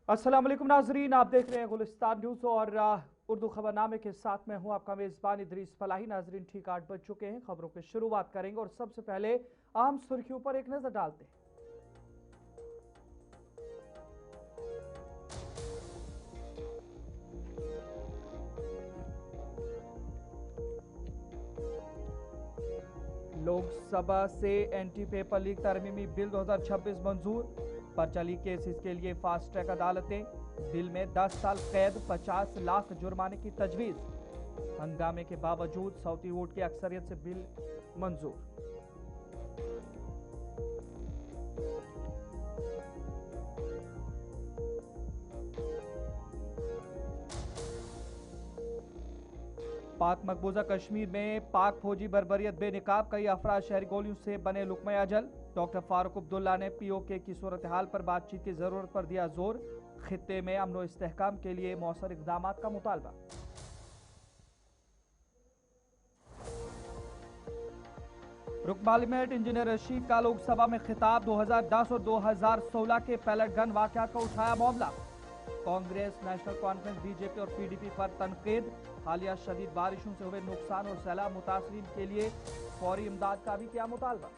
अस्सलाम वालेकुम नाजरीन, आप देख रहे हैं गुलिस्तान न्यूज़ और उर्दू खबरनामे के साथ मैं हूं आपका मेज़बान इदरीस फलाही। नाजरीन, ठीक 8 बज चुके हैं। खबरों की शुरुआत करेंगे और सबसे पहले अहम सुर्खियों पर एक नजर डालते हैं। लोकसभा से एंटी पेपर लीक तरमीमी बिल 2026 मंजूर। पर्चा लीक केसेस के लिए फास्ट ट्रैक अदालतें। बिल में 10 साल कैद 50 लाख जुर्माने की तजवीज। हंगामे के बावजूद सौती वोट की अक्सरियत से बिल मंजूर। पाक मकबूजा कश्मीर में पाक फौजी बर्बरियत बेनिकाब, कई अफराद शहरी गोलियों से बने लुकमे अजल। डॉक्टर फारूक अब्दुल्ला ने पीओके की सूरत हाल पर बातचीत की जरूरत पर दिया जोर। खित्ते में अमन व इस्तेहकाम के लिए मौसर इकदाम का मुतालबा। रुकन पार्लियामेंट इंजीनियर रशीद का लोकसभा में खिताब। 2010 और 2016 के पैलेट गन वाकयात का उठाया मामला। कांग्रेस, नेशनल कॉन्फ्रेंस, बीजेपी और पीडीपी पर तनकीद। हालिया शदीद बारिशों से हुए नुकसान और सैलाब मुतासरीन के लिए फौरी इमदाद का भी किया मुतालबा।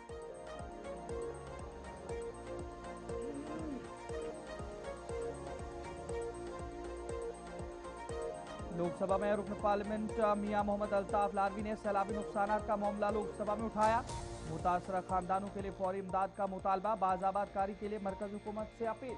लोकसभा में रुकन पार्लियामेंट मियां मोहम्मद अल्ताफ लारवी ने सैलाबी नुकसान का मामला लोकसभा में उठाया। मुतासरा खानदानों के लिए फौरी इमदाद का मुतालबा। बाज़ाबाद कारी के लिए मरकजी हुकूमत से अपील।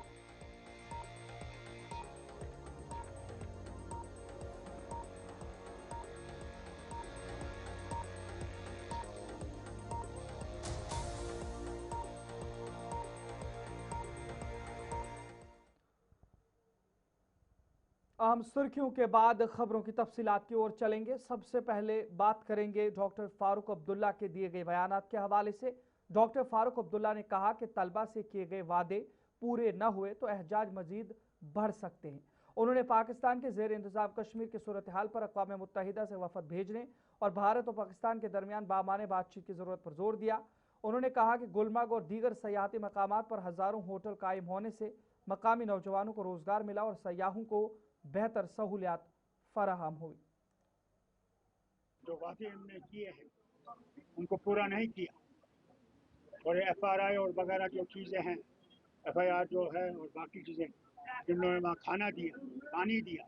अहम सुर्खियों के बाद खबरों की तफसीलात की ओर चलेंगे। सबसे पहले बात करेंगे डॉक्टर फारूक अब्दुल्ला के दिए गए बयानात के हवाले से। डॉक्टर फारूक अब्दुल्ला ने कहा कि तलबा से किए गए वादे पूरे न हुए तो एहजाज मजीद बढ़ सकते हैं। उन्होंने पाकिस्तान के जेर इंतजाम कश्मीर की सूरत हाल पर अक़वाम मुत्तहिदा से वफद भेजने और भारत और पाकिस्तान के दरमियान बामाने बातचीत की जरूरत पर जोर दिया। उन्होंने कहा कि गुलमर्ग और दीगर सयाहती मकामात पर हजारों होटल कायम होने से मकामी नौजवानों को रोजगार मिला और सयाहों को बेहतर सहूलियात फराहम हुई। जो वादे हमने किए हैं उनको पूरा नहीं किया और FRI और वगैरह जो चीज़ें हैं, FIR जो है और बाकी चीज़ें जिन्होंने वहाँ खाना दिया, पानी दिया,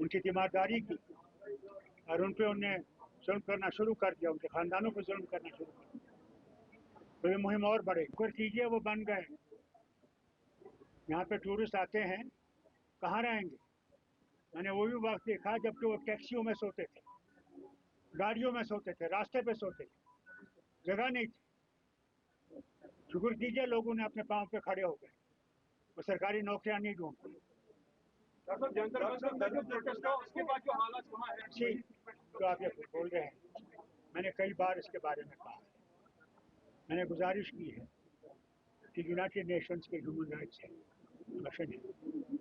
उनकी तीमारदारी की और उन पर उन्हें जुल्म करना शुरू कर दिया, उनके ख़ानदानों पर जुल्म करना शुरू कर दिया, तो ये मुहिम और बढ़े। शुक्र कीजिए वो बन गए। यहाँ पे टूरिस्ट आते हैं, कहाँ रहेंगे? मैंने वो भी वक्त देखा जबकि वो टैक्सियों में सोते थे, गाड़ियों में सोते थे, रास्ते पे सोते थे, जगह नहीं थी। शुक्र कीजिए लोगों ने अपने पाँव पे खड़े हो गए, वो सरकारी नौकरियां नहीं ढूंढते। तो आप ये बोल रहे हैं, मैंने कई बार इसके बारे में कहा है, मैंने गुजारिश की है कि यूनाइटेड नेशंस के ह्यूमन राइट्स है, कमीशन है,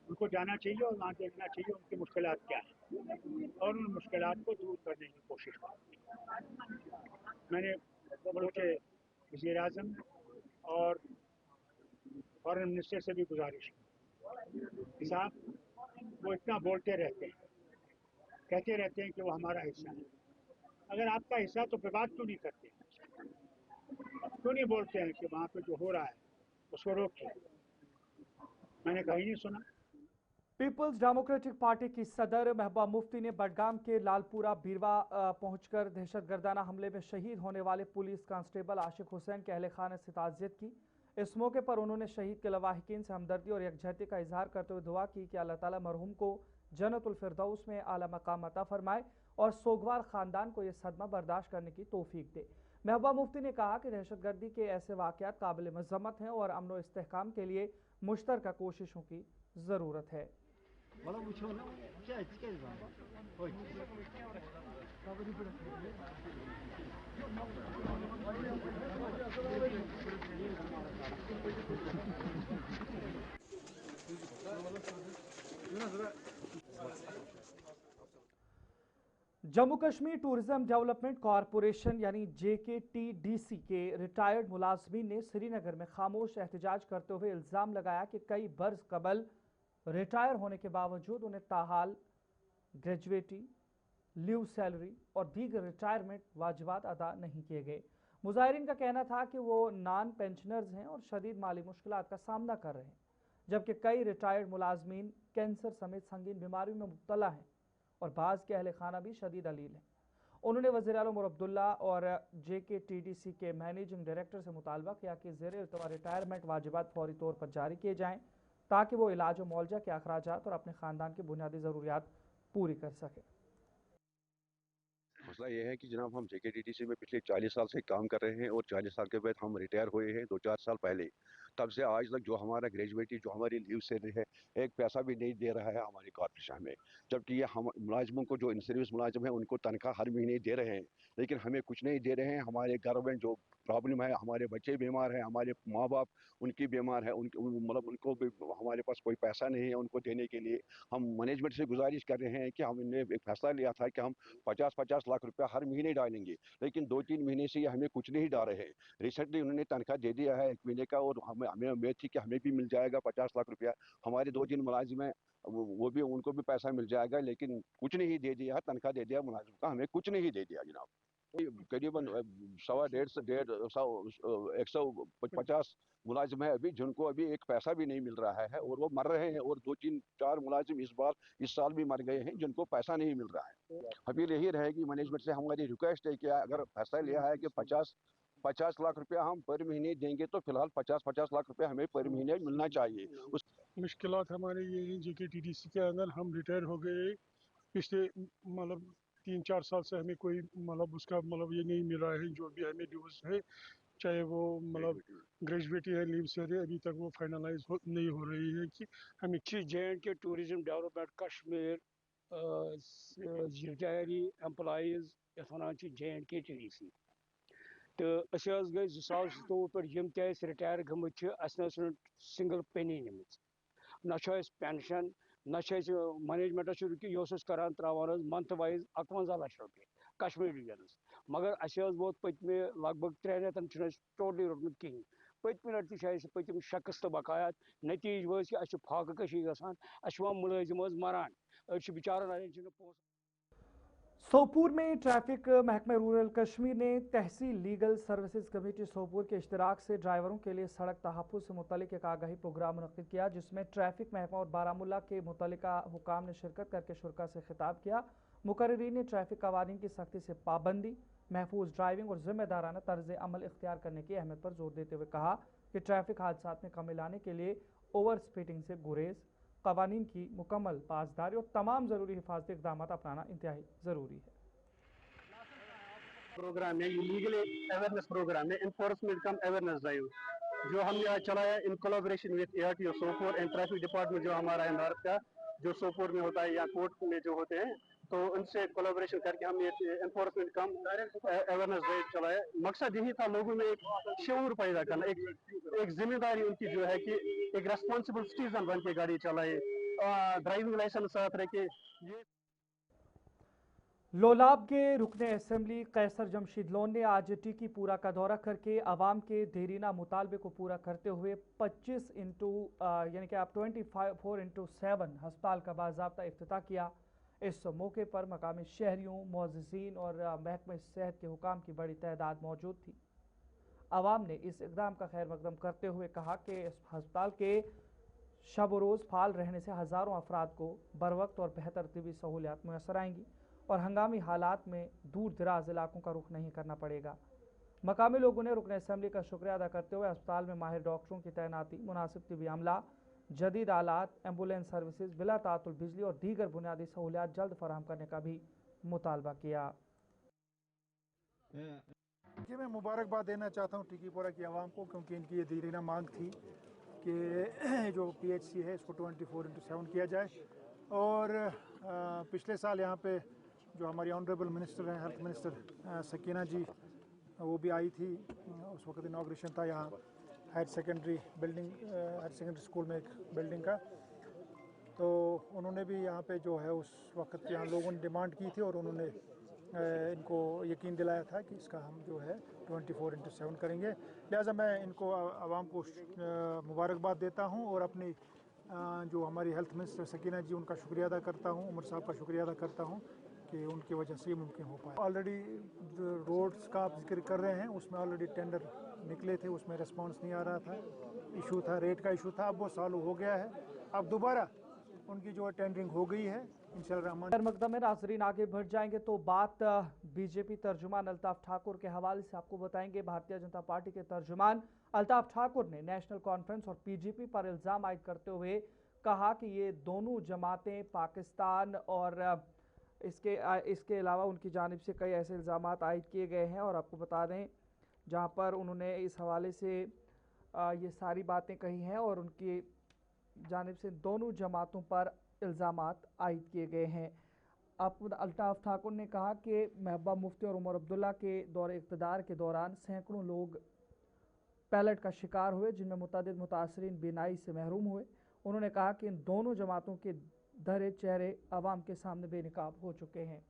उनको जाना चाहिए और वहाँ देखना चाहिए उनकी मुश्किलात क्या है और उन मुश्किलात को दूर करने की कोशिश करनी। मैंने मुल्क के वज़ीर-ए-आज़म और फॉरेन मिनिस्टर से भी गुजारिश की। साहब, वो इतना बोलते रहते हैं, कहते रहते हैं कि वो हमारा हिस्सा है। अगर आपका हिस्सा तो फिर बात क्यों नहीं करते? क्यों नहीं बोलते हैं कि वहाँ पे जो हो रहा है उसको रोकिए? मैंने कहीं नहीं सुना। पीपल्स डेमोक्रेटिक पार्टी की सदर महबूबा मुफ्ती ने बडगाम के लालपुरा बीरवा पहुंचकर दहशतगर्दाना हमले में शहीद होने वाले पुलिस कांस्टेबल आशिक हुसैन के अहले खाने से ताज़ियत की। इस मौके पर उन्होंने शहीद के लवाहिकीन से हमदर्दी और यकजहती का इजहार करते हुए दुआ की कि अल्लाह ताला मरहूम को जन्नतुल फिरदौस में आला मकाम अता फरमाए और सोगवार खानदान को यह सदमा बर्दाश्त करने की तौफीक दे। महबूबा मुफ्ती ने कहा कि दहशतगर्दी के ऐसे वाकयात काबिल मजम्मत हैं और अमन व इस्तेहकाम के लिए मुश्तरका कोशिशों की ज़रूरत है। Jammu Kashmir tourism development corporation यानी JKTDC के रिटायर्ड मुलाजमीन ने श्रीनगर में खामोश एहतजाज करते हुए इल्ज़ाम लगाया कि कई बरस कबल रिटायर होने के बावजूद उन्हें ताहाल ग्रेजुएटी, लीव सैलरी और दीगर रिटायरमेंट वाजिबात अदा नहीं किए गए। मुजाहिरीन का कहना था कि वो नॉन पेंशनर्स हैं और शदीद माली मुश्किलात का सामना कर रहे हैं, जबकि कई रिटायर्ड मुलाजमीन कैंसर समेत संगीन बीमारियों में मुब्तला हैं और बाज़ के अहल खाना भी शदीद अलील हैं। उन्होंने वज़ीर आला उमर अब्दुल्ला और JKTDC के मैनेजिंग डायरेक्टर से मुतालबा किया कि ज़ेर रिटायरमेंट वाजिबात फौरी तौर पर जारी किए जाएँ ताकि वो इलाज और मुआवजा के अखराजात और अपने ख़ानदान की बुनियादी ज़रूरियात पूरी कर सकें। मसला ये है कि जनाब हम JKTDC में पिछले 40 साल से काम कर रहे हैं और 40 साल के बाद हम रिटायर हुए हैं 2-4 साल पहले। तब से आज तक जो हमारा ग्रेजुएटी जो हमारी लीव सैलरी है, एक पैसा भी नहीं दे रहा है हमारी कॉर्पोरेशन में। जबकि ये हम मुलाजमों को जो इन सर्विस मुलाजिम है उनको तनख्वाह हर महीने दे रहे हैं, लेकिन हमें कुछ नहीं दे रहे हैं। हमारे घर में जो प्रॉब्लम है, हमारे बच्चे बीमार हैं, हमारे माँ बाप उनकी बीमार है, मतलब उनको भी हमारे पास कोई पैसा नहीं है उनको देने के लिए। हम मैनेजमेंट से गुजारिश कर रहे हैं कि हमने एक फैसला लिया था कि हम 50-50 लाख रुपया हर महीने डालेंगे, लेकिन 2-3 महीने से ये हमें कुछ नहीं डाल रहे हैं। रिसेंटली उन्होंने तनख्वाह दे दिया है 1 महीने का और हमें उम्मीद थी कि हमें भी मिल जाएगा 50 लाख रुपया। हमारे 2-3 मुलाजिम हैं, वो भी उनको भी पैसा मिल जाएगा, लेकिन कुछ नहीं दे दिया। तनख्वाह दे दिया मुलाजिम का, हमें कुछ नहीं दे दिया जनाब। करीबन 150 मुलाजिम है अभी जिनको अभी एक पैसा भी नहीं मिल रहा है और वो मर रहे हैं, और 2-3-4 मुलाजिम इस साल भी मर गए हैं जिनको पैसा नहीं मिल रहा है। अपील यही रहेगी मैनेजमेंट से, हमारी रिक्वेस्ट है कि अगर फैसला लिया है कि 50 लाख रुपया हम पर महीने देंगे तो फिलहाल 50-50 लाख रुपया हमें पर महीने मिलना चाहिए। उस मुश्किलात हमारे ये हैं JKTDC के अंदर हम रिटायर हो गए पिछले मतलब 3-4 साल से हमें कोई मतलब उसका मतलब ये नहीं मिल रहा है जो भी हमें ड्यूज है, चाहे वो मतलब ग्रेजुएटी है, लीव से अभी तक वो फाइनलाइज नहीं हो रही है कि हमें J&K tourism development Kashmir retiree employees यथ वन JNK-TDC तो गई 2024 पे यम ते रिटायर गमत सिंगल पेनी निम ना पेंशन ना मैनेजमेंटस रुकी करान त्रावान मंथ वाइज 51 लाख रुपये कश्मीर डिवीजन, मगर वोत पत्मे लगभग 3 रेतन टोटली रोटमुत कहीं। पत्मे लट पत्म शख्स तो बकायात नतीज वो कि फाक कशी गसान मुलाजिम मरान बिचारन पोस। सोपूर में ट्रैफिक महकमा रूरल कश्मीर ने तहसील लीगल सर्विसेज कमेटी सोपूर के इश्तराक से ड्राइवरों के लिए सड़क तहफ़्फ़ुज़ से मुतल्लिक़ एक आगाही प्रोग्राम मुनक़्क़िद किया, जिसमें ट्रैफिक महकमा और बारामुल्ला के मुतल्लिका हुकाम ने शिरकत करके शुरा से खिताब किया। मुकर्रीरीन ने ट्रैफिक कवानीन की सख्ती से पाबंदी, महफूज ड्राइविंग और जिम्मेदाराना तर्ज अमल इख्तियार करने की अहमियत पर जोर देते हुए कहा कि ट्रैफिक हादसा में कमी लाने के लिए ओवर स्पीडिंग से गुरेज, कवानीन की मुकम्मल पासदारी और तमाम ज़रूरी हिफाजती इक़दाम अपनाना इंतहाई ज़रूरी है। प्रोग्राम है, लीगल अवेयरनेस प्रोग्राम है, इन्फोर्समेंट कम अवेयरनेस ड्राइव जो हमने आज चलाया in collaboration with ARTO Sopore and traffic department जो हमारा है भारत का, जो सोपोर में होता है या कोर्ट में जो होते हैं, तो उनसे कोलैबोरेशन करके हमने इन्फोर्समेंट कम अवेयरनेस ड्राइव चलाया। मकसद यही था लोगों में एक शऊर पैदा करना, एक जिम्मेदारी उनकी जो है कि एक रेस्पॉन्सिबल सिटीजन बन के गाड़ी चलाए, ड्राइविंग लाइसेंस साथ रखे। ये लोलाब के रुकने असेंबली कैसर जमशीद लोन ने आज टीकीपुरा का दौरा करके आवाम के देरीना मुतालबे को पूरा करते हुए 25 इंटू यानी कि आप 24x7 हस्पताल का बाज़ाब्ता इफ्तिताह किया। इस मौके पर मकामी शहरियों, मुअज़्ज़िज़ीन और महकमे सेहत के हुकाम की बड़ी तादाद मौजूद थी। आवाम ने इस इक़दाम का खैर मकदम करते हुए कहा कि इस हस्पताल के शब रोज़ फाल रहने से हज़ारों अफराद को बर वक्त और बेहतर तिबी सहूलियात मैसर आएंगी और हंगामी हालात में दूर दराज इलाकों का रुख नहीं करना पड़ेगा। मकामी लोगों ने रुकन असम्बली का शुक्रिया अदा करते हुए अस्पताल में माहिर डॉक्टरों की तैनाती, मुनासिब तिबी अमला, जदीद आलात, एम्बुलेंस सर्विसेज, बिला तातुल बिजली और दीगर बुनियादी सहूलियात जल्द फराहम करने का भी मुतालबा किया। मैं मुबारकबाद देना चाहता हूँ टीकीपुरा की आवाम को, क्योंकि इनकी ये दीरीना मांग थी कि जो PHC है इसको 24x7 किया जाए। और पिछले साल यहाँ पे जो हमारी ऑनरेबल मिनिस्टर हैं, हेल्थ मिनिस्टर सकीना जी, वो भी आई थी। उस वक्त इनाग्रेशन था यहाँ higher secondary building, higher secondary school में एक बिल्डिंग का, तो उन्होंने भी यहाँ पे जो है उस वक्त यहाँ लोगों ने डिमांड की थी और उन्होंने इनको यकीन दिलाया था कि इसका हम जो है 24x7 करेंगे। लिहाजा मैं इनको आवाम को मुबारकबाद देता हूँ और अपनी जो हमारी हेल्थ मिनिस्टर सकीना जी, उनका शुक्रिया अदा करता हूँ, उमर साहब का शुक्रिया अदा करता हूँ कि उनकी वजह से ये मुमकिन हो पाया। ऑलरेडी रोड्स का आप जिक्र कर रहे हैं, उसमें ऑलरेडी टेंडर निकले थे, उसमें रिस्पांस नहीं आ रहा था, इशू था, रेट का इशू था, अब वो सॉल्व हो गया है। अब दोबारा उनकी जो टेंडरिंग हो गई है इंशाअल्लाह। मकदम में नाजरीन आगे बढ़ जाएंगे तो बात बीजेपी तर्जुमान अल्ताफ ठाकुर के हवाले से आपको बताएंगे। भारतीय जनता पार्टी के तर्जुमान अल्ताफ ठाकुर ने नेशनल कॉन्फ्रेंस और पीजीपी पर इल्ज़ाम आयद करते हुए कहा कि ये दोनों जमातें पाकिस्तान और इसके अलावा उनकी जानिब से कई ऐसे इल्ज़ाम आयद किए गए हैं। और आपको बता दें जहाँ पर उन्होंने इस हवाले से ये सारी बातें कही हैं और उनकी जानिब से दोनों जमातों पर इल्ज़ाम आयद किए गए हैं। अब अल्ताफ ठाकुर ने कहा कि महबूबा मुफ्ती और उमर अब्दुल्ला के दौरे इक़्तिदार के दौरान सैकड़ों लोग पैलेट का शिकार हुए, जिनमें मुतअद्दिद मुतासरीन बीनाई से महरूम हुए। उन्होंने कहा कि इन दोनों जमातों के धरे चेहरे अवाम के सामने बेनकाब हो चुके हैं।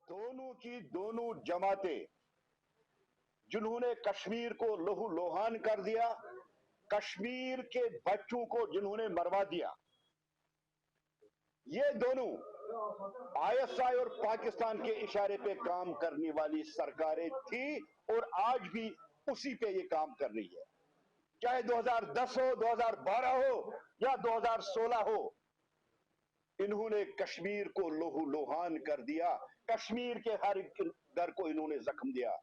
दोनों की दोनों जमातें जिन्होंने कश्मीर को लहू लोहान कर दिया, कश्मीर के बच्चों को जिन्होंने मरवा दिया, ये दोनों आईएसआई और पाकिस्तान के इशारे पे काम करने वाली सरकारें थी और आज भी उसी पे ये काम कर रही है। चाहे 2010 हो, 2012 हो या 2016 हो, इन्होंने कश्मीर को लोहू लोहान कर दिया, कश्मीर के हर घर को इन्होंने जख्म दिया।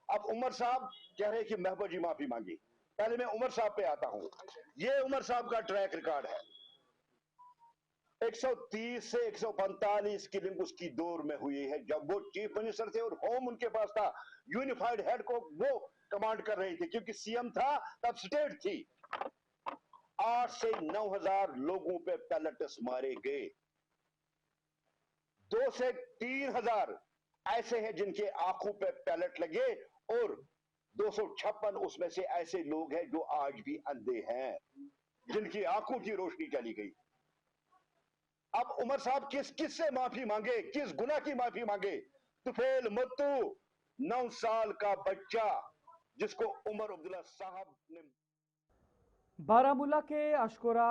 अब उमर साहब कह रहे कि महबूबा जी माफी मांगी। पहले मैं उमर साहब पे आता हूं। ये उमर साहब का ट्रैक रिकॉर्ड है, 130 से 145 किलिंग उसकी दौर में हुई है जब वो चीफ मिनिस्टर थे और होम उनके पास था। यूनिफाइड हेड को वो कमांड कर रही थी क्योंकि सीएम था तब स्टेट थी। 8 से 9,000 लोगों पे पैलेट्स मारे गए। 2 से 3,000 ऐसे हैं जिनके आंखों पे पैलेट लगे और 256 उसमें से ऐसे लोग हैं जो आज भी अंधे हैं, जिनकी आंखों की रोशनी चली गई। अब उमर साहब किससे माफी मांगे, किस गुनाह की माफी मांगे? तुफेल मुत्तू 9 साल का बच्चा जिसको उमर अब्दुल्ला साहब ने। बारामूला के अशकोरा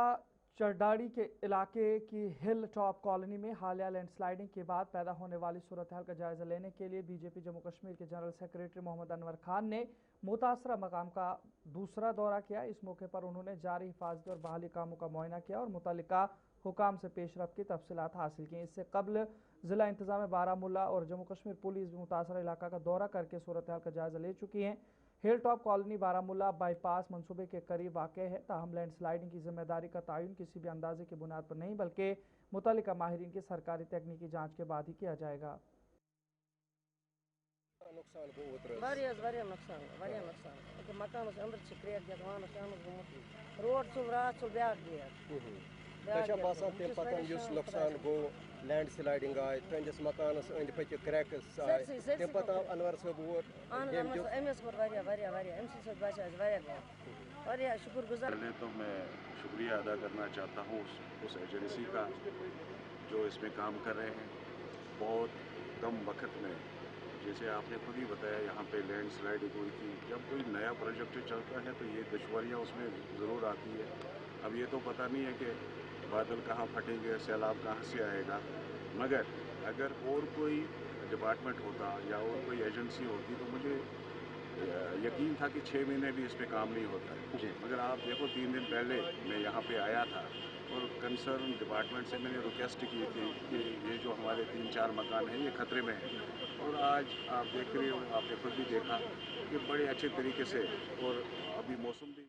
चरडाड़ी के इलाके की हिल टॉप कॉलोनी में हालिया लैंडस्लाइडिंग के बाद पैदा होने वाली सूरत हाल का जायजा लेने के लिए बीजेपी जम्मू कश्मीर के जनरल सेक्रेटरी मोहम्मद अनवर खान ने मुतासरा मकाम का दूसरा दौरा किया। इस मौके पर उन्होंने जारी हिफाजती और बहाली कामों का मुआयना किया और मुतल्लिका हुकाम से पेशरफ की तफसीलात हासिल की। इससे कबल जिला इंतजाम बारामूला और जम्मू कश्मीर पुलिस भी मुतासरा इलाका का दौरा करके सूरत हाल का जायजा ले चुकी हैं। Hill top colony Baramulla bypass मंसूबे के करीब वाक़ है। ताहम लैंडस्लाइडिंग की जिम्मेदारी का तयन किसी भी अंदाजे की बुनियाद पर नहीं बल्कि मुतल्लिका माहिरीन की सरकारी तकनीकी जांच के बाद ही किया जाएगा। लैंड स्लाइडिंग आए तुंदिस मकानस अंद पत क्रैक्स आए तम पत आव अनवर साहब पहले तो मैं शुक्रिया अदा करना चाहता हूँ उस एजेंसी का जो इसमें काम कर रहे हैं। बहुत कम वक्त में, जैसे आपने खुद ही बताया, यहाँ पे लैंड स्लाइडिंग हुई थी। जब कोई नया प्रोजेक्ट चलता है तो ये दुश्वारियाँ उसमें ज़रूर आती है। अब ये तो पता नहीं है कि बादल कहाँ फटेंगे, सैलाब कहाँ से आएगा, मगर अगर और कोई डिपार्टमेंट होता या और कोई एजेंसी होती तो मुझे यकीन था कि 6 महीने भी इस पे काम नहीं होता है। मगर आप देखो 3 दिन पहले मैं यहाँ पे आया था और कंसर्न डिपार्टमेंट से मैंने रिक्वेस्ट की थी कि ये जो हमारे 3-4 मकान हैं ये खतरे में हैं। और आज आप देख रहे हो, आपने खुद भी देखा कि बड़े अच्छे तरीके से, और अभी मौसम भी।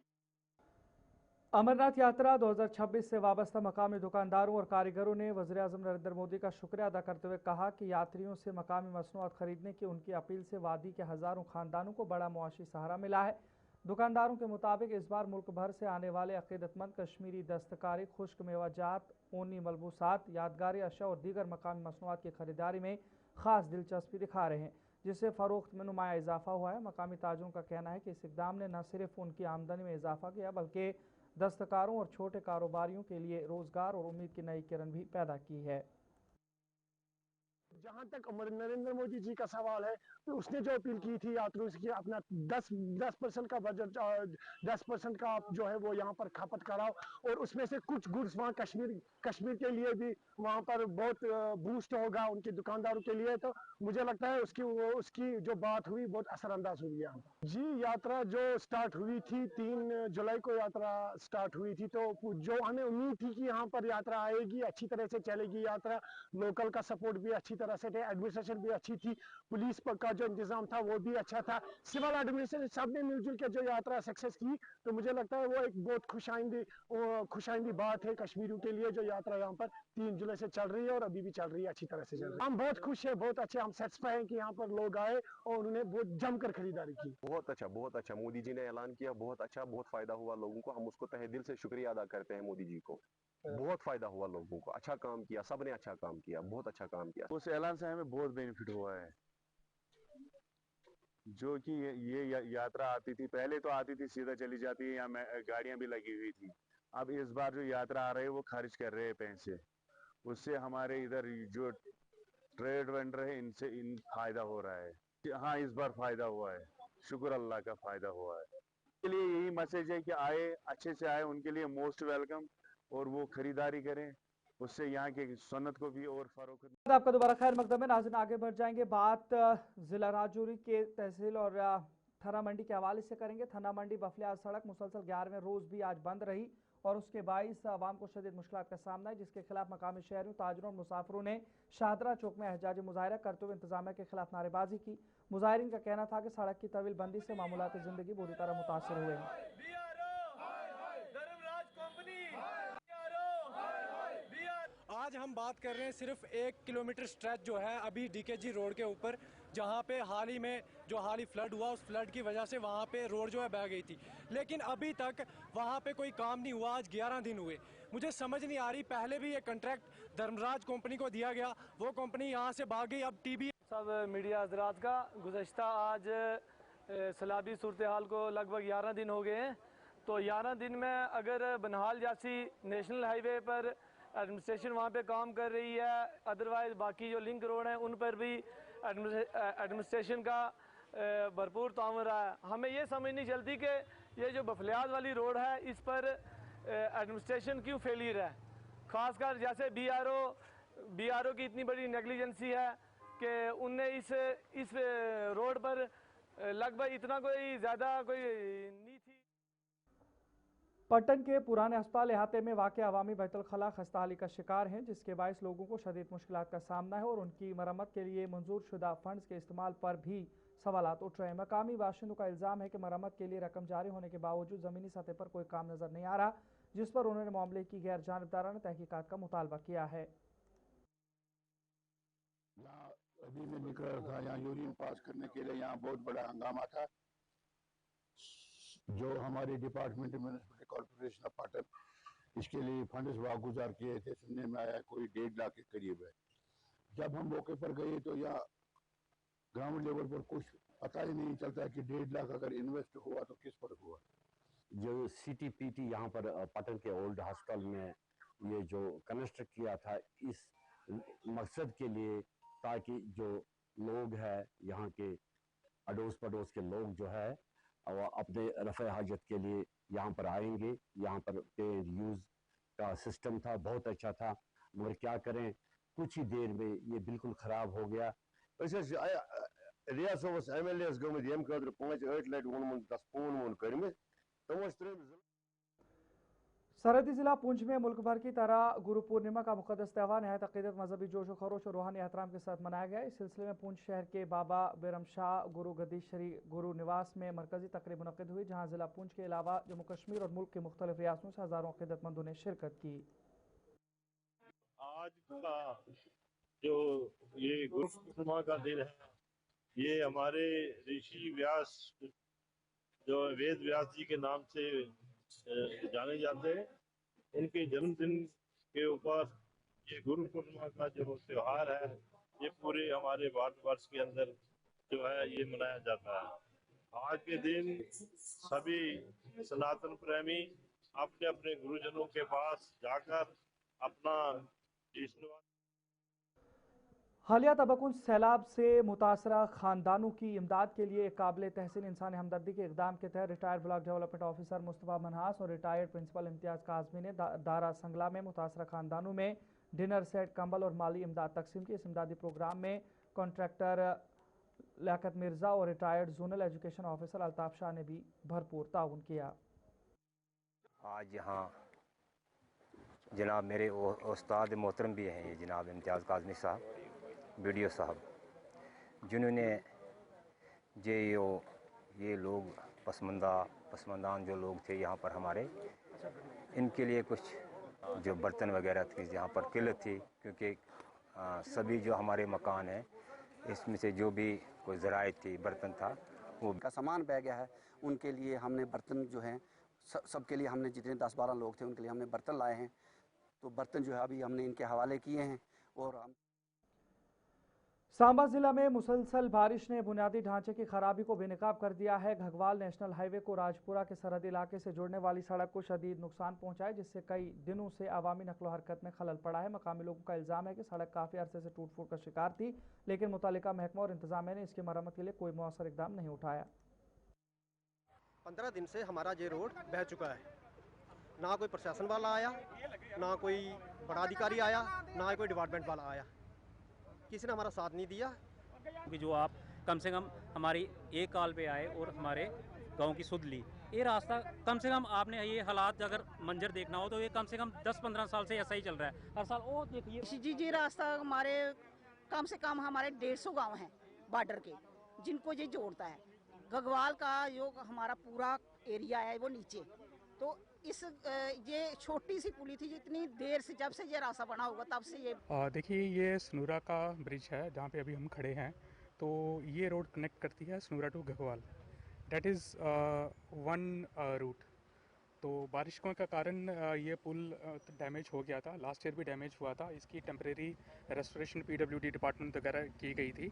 अमरनाथ यात्रा 2026 से वाबस्ता मकामी दुकानदारों और कारीगरों ने वज़ीर-ए-आज़म नरेंद्र मोदी का शुक्रिया अदा करते हुए कहा कि यात्रियों से मकामी मसनूआत खरीदने की उनकी अपील से वादी के हज़ारों खानदानों को बड़ा मुआशी सहारा मिला है। दुकानदारों के मुताबिक इस बार मुल्क भर से आने वाले अक़ीदतमंद कश्मीरी दस्तकारी, खुश्क मेवाजात, ऊनी मलबूसात, यादगारी अशा और दीगर मकामी मसनूआत की खरीदारी में ख़ास दिलचस्पी दिखा रहे हैं, जिससे फ़रोख्त में नुमाया इजाफा हुआ है। मकामी ताजरों का कहना है कि इस इक़दाम ने न सिर्फ उनकी आमदनी में इजाफा किया बल्कि दस्तकारों और छोटे कारोबारियों के लिए रोजगार और उम्मीद की नई किरण भी पैदा की है। जहां तक नरेंद्र मोदी जी का सवाल है, तो उसने जो अपील की थी यात्रियों से कि अपना 10% का बजट 10% का जो है वो यहाँ पर खपत कराओ, और उसमें से कुछ गुड्स वहाँ कश्मीर के लिए भी वहाँ पर बहुत बूस्ट होगा उनके दुकानदारों के लिए। तो मुझे लगता है उसकी जो बात हुई बहुत असरअंदाज हुई यहाँ पर। जी, यात्रा जो स्टार्ट हुई थी 3 जुलाई को यात्रा स्टार्ट हुई थी, तो जो हमें उम्मीद थी कि यहाँ पर यात्रा आएगी, अच्छी तरह से चलेगी यात्रा, लोकल का सपोर्ट भी अच्छी तरह से थे, एडमिनिस्ट्रेशन भी अच्छी थी, पुलिस का जो इंतजाम था वो भी अच्छा था, सिविल एडमिनिस्ट्रेशन सब ने मिलजुल के जो यात्रा सक्सेस की। तो मुझे लगता है वो एक बहुत खुशाइंदी बात है कश्मीरियों के लिए, जो यात्रा यहाँ पर 3 जुलाई से चल रही है और अभी भी चल रही है, अच्छी तरह से चल रही है। हम बहुत खुश है, बहुत अच्छे, हम सेटिस्फाई हैं कि यहाँ पर लोग आए और उन्होंने बहुत जमकर खरीदारी की। बहुत अच्छा मोदी जी ने ऐलान किया, बहुत अच्छा, बहुत फायदा हुआ लोगों को, हम उसको तहे दिल से शुक्रिया अदा करते हैं मोदी जी को। बहुत फायदा हुआ लोगों को, अच्छा काम किया, सबने अच्छा काम किया, बहुत अच्छा काम किया। उस ऐलान से हमें बहुत बेनिफिट हुआ है। जो कि ये यात्रा आती थी, पहले तो आती थी सीधा चली जाती है, यहाँ गाड़ियां भी लगी हुई थी। अब इस बार जो यात्रा आ रही है वो खर्च कर रहे हैं पैसे, उससे हमारे इधर जो ट्रेड वेंडर है इन फायदा हो रहा है। हाँ, इस बार फायदा हुआ है, शुक्र अल्लाह का फायदा हुआ है। इसके लिए यही मैसेज है कि आए, अच्छे से आए, उनके लिए मोस्ट वेलकम, और वो खरीदारी करें, उससे यहाँ के सनत को भी और फरोख्त। आपका दोबारा खैर मकदम है नाज़रीन, आगे बढ़ जाएंगे। बात जिला राजौरी के तहसील और थना मंडी के हवाले से करेंगे। थना मंडी बफलियाज सड़क मुसलसल 11वें रोज भी आज बंद रही और उसके बाईस आवाम को शदीद मुश्किलात का सामना है, जिसके खिलाफ मकामी शहरों, ताजरों और मुसाफिरों ने शाहदरा चौक में एहजाजी मुजाहरा करते हुए इंतजामिया के खिलाफ नारेबाजी की। मुजाहरीन का कहना था कि सड़क की तवील बंदी से मामूलात जिंदगी बुरी तरह मुतासर हुए हैं। आज हम बात कर रहे हैं सिर्फ 1 किलोमीटर स्ट्रेच जो है अभी डीकेजी रोड के ऊपर, जहां पे हाल ही फ्लड हुआ, उस फ्लड की वजह से वहां पे रोड जो है बह गई थी, लेकिन अभी तक वहां पे कोई काम नहीं हुआ। आज 11 दिन हुए। मुझे समझ नहीं आ रही, पहले भी ये कॉन्ट्रैक्ट धर्मराज कंपनी को दिया गया, वो कंपनी यहाँ से भाग गई। अब टीबी सब मीडिया हजरात का गुज़श्ता आज सैलाबी सूरत हाल को लगभग 11 दिन हो गए हैं। तो 11 दिन में अगर बनहाल जैसी नेशनल हाईवे पर एडमिनिस्ट्रेशन वहाँ पे काम कर रही है, अदरवाइज बाकी जो लिंक रोड हैं उन पर भी एडमिनिस्ट्रेशन का भरपूर ताउन रहा है। हमें ये समझ नहीं चलती कि ये जो बफलियाज वाली रोड है इस पर एडमिनिस्ट्रेशन क्यों फेलियर है। खासकर जैसे बीआरओ की इतनी बड़ी नेग्लिजेंसी है कि उनने इस रोड पर लगभग इतना कोई ज़्यादा कोई नहीं थी। पट्टन के पुराने अस्पताल इहाते में वाक़ अवामी बैतुल खला खस्ताहाली का शिकार हैं, जिसके बायस लोगों को शदीद मुश्किलात का सामना है और उनकी मरम्मत के लिए मंजूर शुदा फंड्स के इस्तेमाल पर भी सवालात उठ रहे हैं। मकामी बाशिंदों का इल्ज़ाम है कि मरम्मत के लिए रकम जारी होने के बावजूद ज़मीनी सतह पर कोई काम नज़र नहीं आ रहा, जिस पर उन्होंने मामले की गैर जानिबदाराना तहकीकात का मुतालबा किया है। अभी मैं निकल रहा था यहाँ यूरिन पास करने के लिए, यहाँ बहुत बड़ा हंगामा था। जो हमारे department municipal corporation of Patan इसके लिए फंड्स वागुजार किए थे, सुनने में आया कोई 1.5 लाख के करीब है। जब हम मौके पर गए तो यहाँ ग्राउंड लेवल पर कुछ पता ही नहीं चलता कि 1.5 लाख अगर इन्वेस्ट हुआ तो किस पर हुआ। जो CTPT यहाँ पर पाटन के ओल्ड हॉस्पिटल में ये जो कंस्ट्रक्ट किया था, इस मकसद के लिए ताकि जो लोग हैं यहाँ के अड़ोस पड़ोस के लोग जो है और अपने रफ़े हाजत के लिए यहाँ पर आएंगे। यहाँ पर पे यूज़ का सिस्टम था, बहुत अच्छा था, मगर क्या करें कुछ ही देर में ये बिल्कुल ख़राब हो गया। रियासत MLA गमत यम खतर 5-8 लट वोन 10 फोन वोन कर्म तम सरहदी जिला पुंछ में मुल्क भर की तरह गुरु पूर्णिमा का मुक़द्दस त्यौहार नहायत अक़ीदत, मजहबी जोश व खरोश और रूहानी एहतराम के साथ मनाया गया। इस सिलसिले में पुंछ शहर के बाबा बेरम शाह गुरु गदीश्वरी गुरु निवास में मरकजी तकरीब मुनक़्क़िद हुई, जहाँ जिला पुंछ के अलावा जम्मू कश्मीर और मुल्क के मुख्तलिफ रियासतों से हज़ारों अक़ीदतमंदों ने शिरकत की। आज का जो ये गुरु पूर्णिमा का दिन है, ये हमारे ऋषि व्यास जो वेद व्यास जी के नाम से जाने जाते हैं, इनके जन्मदिन के ऊपर ये गुरु पूर्णिमा का जो त्योहार है ये पूरे हमारे भारतवर्ष के अंदर जो है ये मनाया जाता है। आज के दिन सभी सनातन प्रेमी अपने अपने गुरुजनों के पास जाकर अपना हालिया तबकुन सैलाब से मुतासरा खानदानों की इमदाद के लिए एक काबिल तहसीन इंसानी हमदर्दी के इकदाम के तहत retired block development officer Mustafa Manhas और रिटायर्ड प्रिंसिपल इम्तियाज़ काज़मी ने दारा संगला में मुतासरा खानदानों में डिनर सेट, कंबल और माली इमदाद तकसीम की। इस इमदादी प्रोग्राम में कॉन्ट्रैक्टर लियाकत मिर्ज़ा और retired zonal education officer Altaf Shah ने भी भरपूर ताउन किया। आज यहाँ जनाब मेरे उस्ताद मोहतरम भी हैं, जनाब इम्तियाज़ काज़मी साहब, वीडियो साहब, जिन्होंने ये लोग पसमंदान जो लोग थे यहाँ पर हमारे, इनके लिए कुछ जो बर्तन वगैरह थी, यहाँ पर किल्लत थी, क्योंकि सभी जो हमारे मकान हैं इसमें से जो भी कोई ज़राइत थी, बर्तन था, वो का सामान बह गया है। उनके लिए हमने बर्तन जो हैं सबके लिए हमने जितने 10-12 लोग थे उनके लिए हमने बर्तन लाए हैं। तो बर्तन जो है अभी हमने इनके हवाले किए हैं। और हम सांबा जिला में मुसलसल बारिश ने बुनियादी ढांचे की खराबी को बेनकाब कर दिया है। घगवाल नेशनल हाईवे को राजपुरा के सरहदी इलाके से जोड़ने वाली सड़क को शदीद नुकसान पहुंचा है, जिससे कई दिनों से आवामी नकलो हरकत में खलल पड़ा है। मकामी लोगों का इल्जाम है कि सड़क काफी अरसे से टूट फूट का शिकार थी, लेकिन मुतालिका महकमा और इंतजामिया ने इसकी मरम्मत के लिए कोई मौसर इकदाम नहीं उठाया। 15 दिन से हमारा ये रोड बह चुका है। ना कोई प्रशासन वाला आया, ना कोई बड़ा अधिकारी आया, ना कोई डिपार्टमेंट वाला आया। किसी ने हमारा साथ नहीं दिया। कि जो आप कम से कम हमारी एक कॉल पे आए और हमारे गांव की सुध ली। ये रास्ता कम से कम आपने ये हालात अगर मंजर देखना हो तो ये कम से कम 10-15 साल से ऐसा ही चल रहा है। हर साल वो देखिए जी रास्ता हमारे कम से कम हमारे 150 गांव हैं बॉर्डर के, जिनको ये जोड़ता है। घगवाल का जो हमारा पूरा एरिया है वो नीचे, तो इस ये छोटी सी पुली थी, जितनी देर से जब से ये रास्ता बना होगा तब से ये देखिए ये सनूरा का ब्रिज है जहाँ पे अभी हम खड़े हैं। तो ये रोड कनेक्ट करती है Sanura to Ghagwal, that is one route. तो बारिशों का कारण ये पुल डैमेज हो गया था, लास्ट ईयर भी डैमेज हुआ था। इसकी टेम्परेरी रेस्टोरेशन PWD डिपार्टमेंट वगैरह की गई थी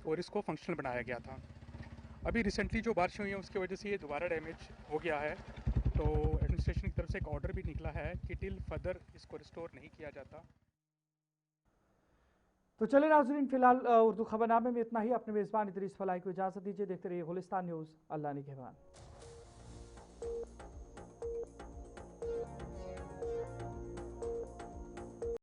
और इसको फंक्शनल बनाया गया था। अभी रिसेंटली जो बारिश हुई है उसकी वजह से ये दोबारा डैमेज हो गया है। तो एडमिनिस्ट्रेशन की तरफ से एक ऑर्डर भी निकला है कि टिल फर्दर इसको रिस्टोर नहीं किया जाता। तो चलिए नाज़रीन, फिलहाल उर्दू खबरनामे में इतना ही। अपने मेज़बान इदरीस फलाई को इजाज़त दीजिए। देखते रहिए गुलिस्तान न्यूज़। अल्लाह निगहबान।